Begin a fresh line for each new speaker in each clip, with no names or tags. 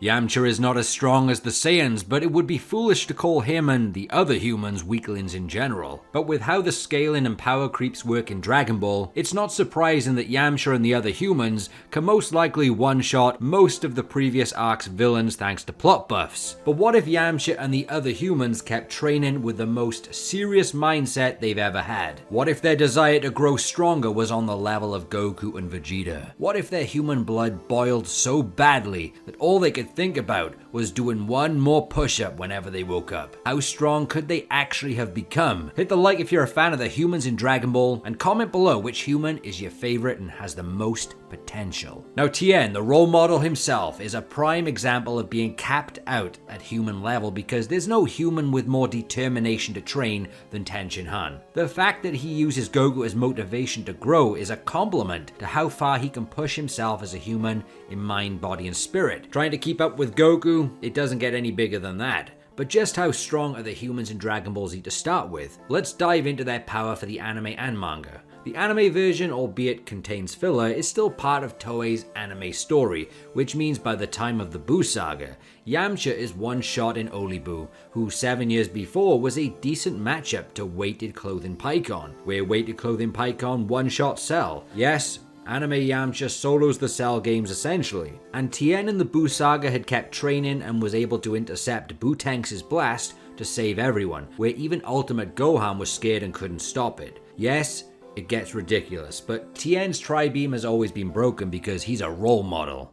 Yamcha is not as strong as the Saiyans, but it would be foolish to call him and the other humans weaklings in general. But with how the scaling and power creeps work in Dragon Ball, it's not surprising that Yamcha and the other humans can most likely one-shot most of the previous arc's villains thanks to plot buffs. But what if Yamcha and the other humans kept training with the most serious mindset they've ever had? What if their desire to grow stronger was on the level of Goku and Vegeta? What if their human blood boiled so badly that all they could think about was doing one more push-up whenever they woke up? How strong could they actually have become? Hit the like if you're a fan of the humans in Dragon Ball, and comment below which human is your favorite and has the most potential. Now Tien, the role model himself, is a prime example of being capped out at human level because there's no human with more determination to train than Tenshin Han. The fact that he uses Goku as motivation to grow is a compliment to how far he can push himself as a human in mind, body, and spirit. Trying to keep up with Goku, it doesn't get any bigger than that. But just how strong are the humans in Dragon Ball Z to start with? Let's dive into their power for the anime and manga. The anime version, albeit contains filler, is still part of Toei's anime story, which means by the time of the Buu saga, Yamcha is one shot in Oli Buu, who 7 years before was a decent matchup to Weighted Clothing Pikkon, where Weighted Clothing Pikkon one-shot Cell. Yes, anime Yamcha solos the Cell games essentially, and Tien in the Buu saga had kept training and was able to intercept Buu-Tenks' blast to save everyone, where even Ultimate Gohan was scared and couldn't stop it. Yes, it gets ridiculous, but Tien's Tri-Beam has always been broken because he's a role model.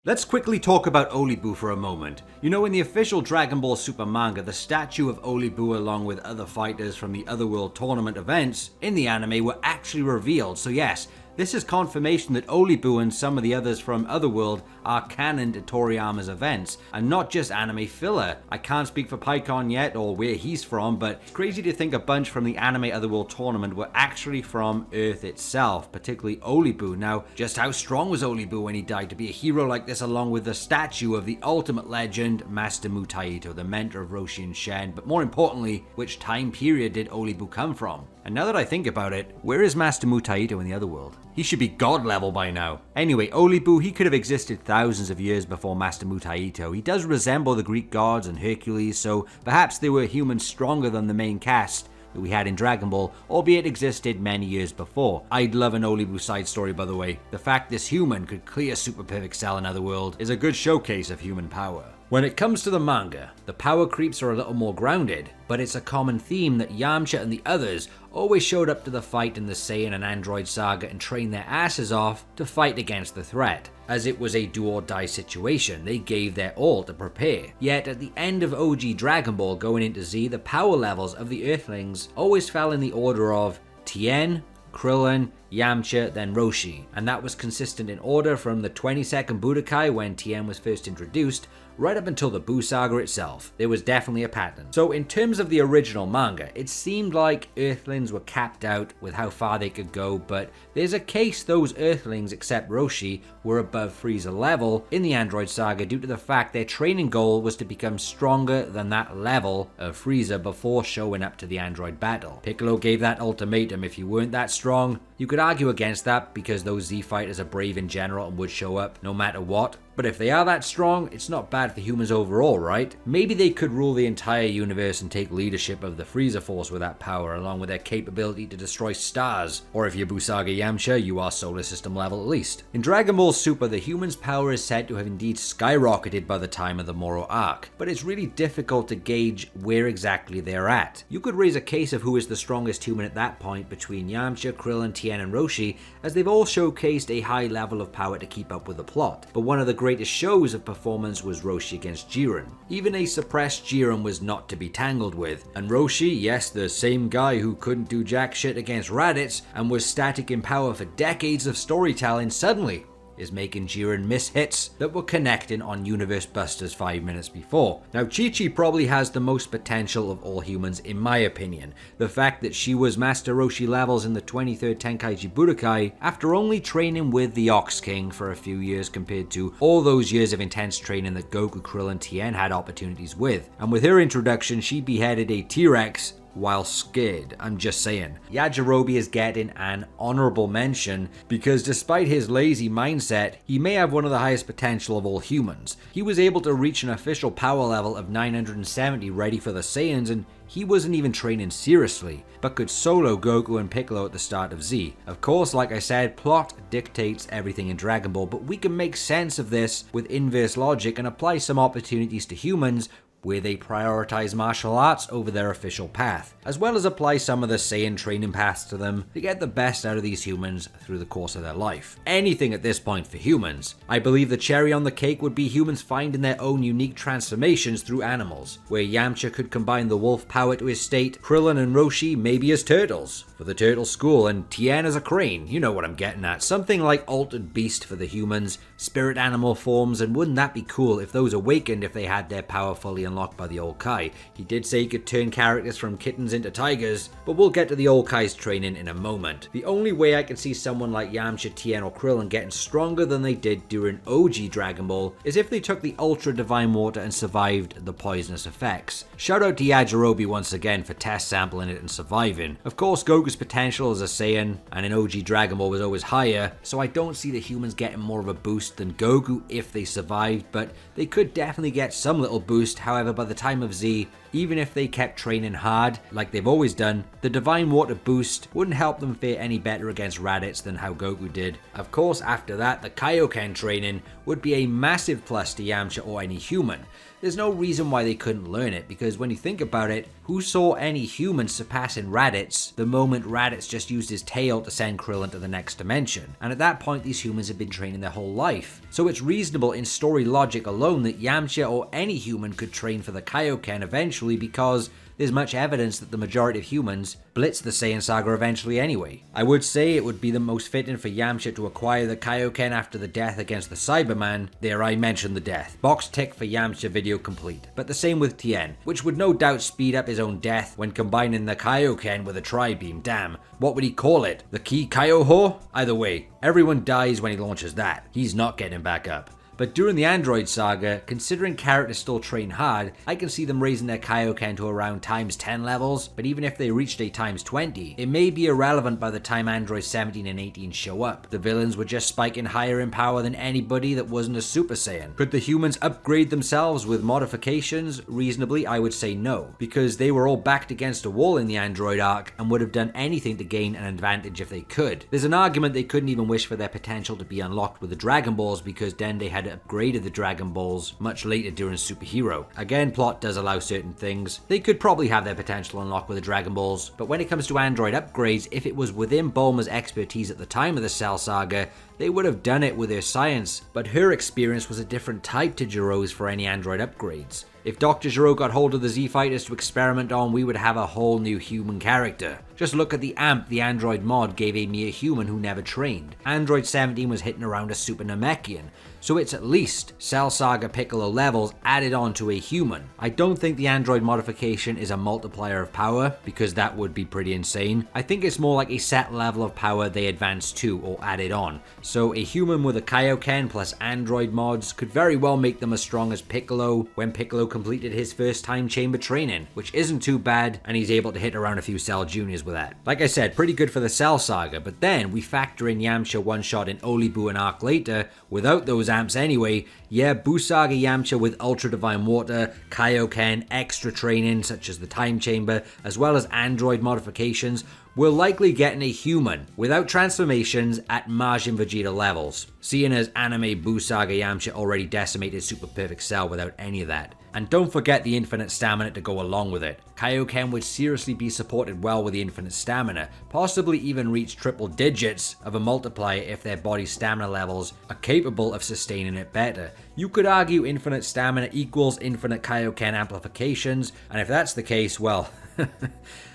Let's quickly talk about Oli Buu for a moment. You know, in the official Dragon Ball Super manga, the statue of Oli Buu along with other fighters from the Otherworld tournament events in the anime were actually revealed, so yes, this is confirmation that Oli Buu and some of the others from Otherworld are canon to Toriyama's events, and not just anime filler. I can't speak for Pikkon yet or where he's from, but it's crazy to think a bunch from the anime Otherworld tournament were actually from Earth itself, particularly Oli Buu. Now, just how strong was Oli Buu when he died to be a hero like this along with the statue of the ultimate legend, Master Mutaito, the mentor of Roshi and Shen, but more importantly, which time period did Oli Buu come from? And now that I think about it, where is Master Mutaito in the Otherworld? He should be god level by now. Anyway, Oli Buu, he could have existed thousands of years before Master Mutaito. He does resemble the Greek gods and Hercules, so perhaps they were humans stronger than the main cast that we had in Dragon Ball, albeit existed many years before. I'd love an Oli Buu side story, by the way. The fact this human could clear Super Perfect Cell in Otherworld is a good showcase of human power. When it comes to the manga, the power creeps are a little more grounded, but it's a common theme that Yamcha and the others always showed up to the fight in the Saiyan and Android saga and trained their asses off to fight against the threat. As it was a do or die situation, they gave their all to prepare. Yet at the end of OG Dragon Ball going into Z, the power levels of the Earthlings always fell in the order of Tien, Krillin, Yamcha, then Roshi, and that was consistent in order from the 22nd Budokai when Tien was first introduced, right up until the Buu saga itself. There was definitely a pattern. So in terms of the original manga, it seemed like Earthlings were capped out with how far they could go, but there's a case those Earthlings, except Roshi, were above Frieza level in the Android saga due to the fact their training goal was to become stronger than that level of Frieza before showing up to the Android battle. Piccolo gave that ultimatum: if you weren't that strong, you could argue against that because those Z fighters are brave in general and would show up no matter what. But if they are that strong, it's not bad for humans overall, right? Maybe they could rule the entire universe and take leadership of the Frieza Force with that power, along with their capability to destroy stars. Or if you're Busaga Yamcha, you are solar system level at least. In Dragon Ball Super, the humans' power is said to have indeed skyrocketed by the time of the Moro arc, but it's really difficult to gauge where exactly they're at. You could raise a case of who is the strongest human at that point between Yamcha, Krillin, Tien, and Roshi, as they've all showcased a high level of power to keep up with the plot. But one of the greatest shows of performance was Roshi against Jiren. Even a suppressed Jiren was not to be tangled with, and Roshi, yes, the same guy who couldn't do jack shit against Raditz and was static in power for decades of storytelling, suddenly is making Jiren miss hits that were connecting on Universe Busters 5 minutes before. Now, Chi-Chi probably has the most potential of all humans in my opinion. The fact that she was Master Roshi levels in the 23rd Tenkaichi Budokai after only training with the Ox King for a few years compared to all those years of intense training that Goku, Krillin, Tien had opportunities with. And with her introduction, she beheaded a T-Rex while scared. I'm just saying. Yajirobe is getting an honorable mention because despite his lazy mindset, he may have one of the highest potential of all humans. He was able to reach an official power level of 970 ready for the Saiyans, and he wasn't even training seriously, but could solo Goku and Piccolo at the start of Z. Of course, like I said, plot dictates everything in Dragon Ball, but we can make sense of this with inverse logic and apply some opportunities to humans where they prioritize martial arts over their official path, as well as apply some of the Saiyan training paths to them to get the best out of these humans through the course of their life. Anything at this point for humans. I believe the cherry on the cake would be humans finding their own unique transformations through animals, where Yamcha could combine the wolf power to his state, Krillin and Roshi maybe as turtles for the turtle school, and Tien as a crane. You know what I'm getting at. Something like altered beast for the humans, spirit animal forms, and wouldn't that be cool if those awakened if they had their power fully unlocked by the old Kai. He did say he could turn characters from kittens into tigers, but we'll get to the old Kai's training in a moment. The only way I can see someone like Yamcha, Tien, or Krillin getting stronger than they did during OG Dragon Ball is if they took the Ultra Divine Water and survived the poisonous effects. Shout out to Yajirobe once again for test sampling it and surviving. Of course, Goku's potential as a Saiyan and in OG Dragon Ball was always higher, so I don't see the humans getting more of a boost than Goku if they survived, but they could definitely get some little boost. However, by the time of Z, even if they kept training hard like they've always done, the Divine Water boost wouldn't help them fare any better against Raditz than how Goku did. Of course, after that, the Kaioken training would be a massive plus to Yamcha or any human. There's no reason why they couldn't learn it, because when you think about it, who saw any human surpassing Raditz the moment Raditz just used his tail to send Krillin to the next dimension? And at that point, these humans have been training their whole life. So it's reasonable in story logic alone that Yamcha or any human could train for the Kaioken eventually, because there's much evidence that the majority of humans blitz the Saiyan Saga eventually anyway. I would say it would be the most fitting for Yamcha to acquire the Kaioken after the death against the Cyberman. There, I mentioned the death. Box tick for Yamcha video complete. But the same with Tien, which would no doubt speed up his own death when combining the Kaioken with a Tri-Beam. Damn, what would he call it? The Ki Kaiōho? Either way, everyone dies when he launches that. He's not getting back up. But during the Android Saga, considering characters still train hard, I can see them raising their Kaioken to around times 10 levels, but even if they reached a times 20, it may be irrelevant by the time Android 17 and 18 show up. The villains were just spiking higher in power than anybody that wasn't a Super Saiyan. Could the humans upgrade themselves with modifications? Reasonably, I would say no, because they were all backed against a wall in the Android arc and would have done anything to gain an advantage if they could. There's an argument they couldn't even wish for their potential to be unlocked with the Dragon Balls, because then they had upgraded the Dragon Balls much later during Superhero. Again, plot does allow certain things. They could probably have their potential unlocked with the Dragon Balls, but when it comes to Android upgrades, if it was within Bulma's expertise at the time of the Cell Saga, they would have done it with her science, but her experience was a different type to Jiro's for any Android upgrades. If Dr. Gero got hold of the Z-Fighters to experiment on, we would have a whole new human character. Just look at the AMP the Android mod gave a mere human who never trained. Android 17 was hitting around a Super Namekian, so it's at least Cell Saga Piccolo levels added on to a human. I don't think the Android modification is a multiplier of power, because that would be pretty insane. I think it's more like a set level of power they advance to or added on. So a human with a Kaioken plus Android mods could very well make them as strong as Piccolo when Piccolo completed his first time chamber training, which isn't too bad, and he's able to hit around a few Cell Juniors with that. Like I said, pretty good for the Cell Saga, but then we factor in Yamcha one-shot in Olibu an arc later, without those amps anyway. Yeah, Buu Saga Yamcha with Ultra Divine Water, Kaioken, extra training such as the Time Chamber, as well as Android modifications, we're likely getting a human without transformations at Majin Vegeta levels, seeing as anime Buu Saga Yamcha already decimated Super Perfect Cell without any of that. And don't forget the infinite stamina to go along with it. Kaioken would seriously be supported well with the infinite stamina, possibly even reach triple digits of a multiplier if their body's stamina levels are capable of sustaining it better. You could argue infinite stamina equals infinite Kaioken amplifications, and if that's the case, well,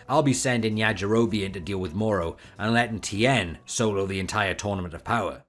I'll be sending Yajirobe in to deal with Moro and letting Tien solo the entire Tournament of Power.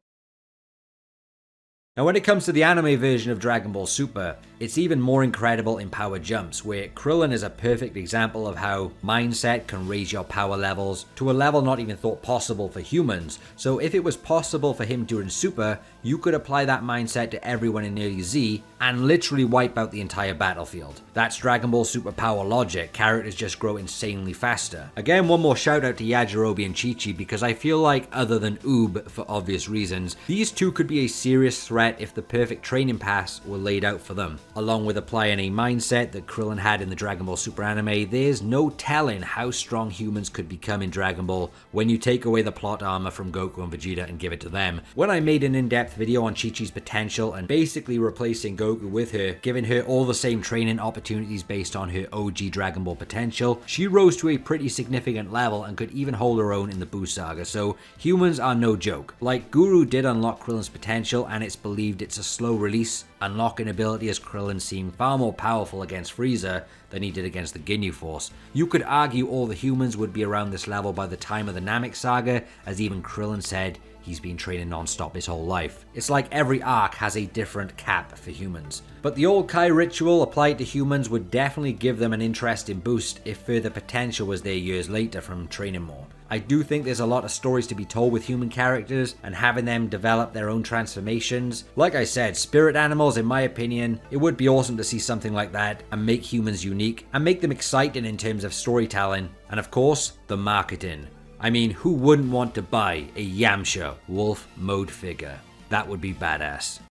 Now when it comes to the anime version of Dragon Ball Super, It's even more incredible in power jumps, where Krillin is a perfect example of how mindset can raise your power levels to a level not even thought possible for humans. So if it was possible for him during Super, you could apply that mindset to everyone in early Z and literally wipe out the entire battlefield. That's Dragon Ball Super power logic, characters just grow insanely faster. Again, one more shout out to Yajirobe and Chi-Chi, because I feel like, other than Oob for obvious reasons, these two could be a serious threat if the perfect training paths were laid out for them. Along with applying a mindset that Krillin had in the Dragon Ball Super anime, there's no telling how strong humans could become in Dragon Ball when you take away the plot armor from Goku and Vegeta and give it to them. When I made an in-depth video on Chi-Chi's potential and basically replacing Goku with her, giving her all the same training opportunities based on her OG Dragon Ball potential, she rose to a pretty significant level and could even hold her own in the Buu saga, so humans are no joke. Like, Guru did unlock Krillin's potential, and it's believed it's a slow release unlocking ability, as Krillin seemed far more powerful against Frieza than he did against the Ginyu Force. You could argue all the humans would be around this level by the time of the Namek saga, as even Krillin said he's been training non-stop his whole life. It's like every arc has a different cap for humans. But the old Kai ritual applied to humans would definitely give them an interesting boost if further potential was there years later from training more. I do think there's a lot of stories to be told with human characters and having them develop their own transformations. Like I said, spirit animals, in my opinion, it would be awesome to see something like that and make humans unique and make them exciting in terms of storytelling and, of course, the marketing. I mean, who wouldn't want to buy a Yamcha Wolf Mode figure? That would be badass.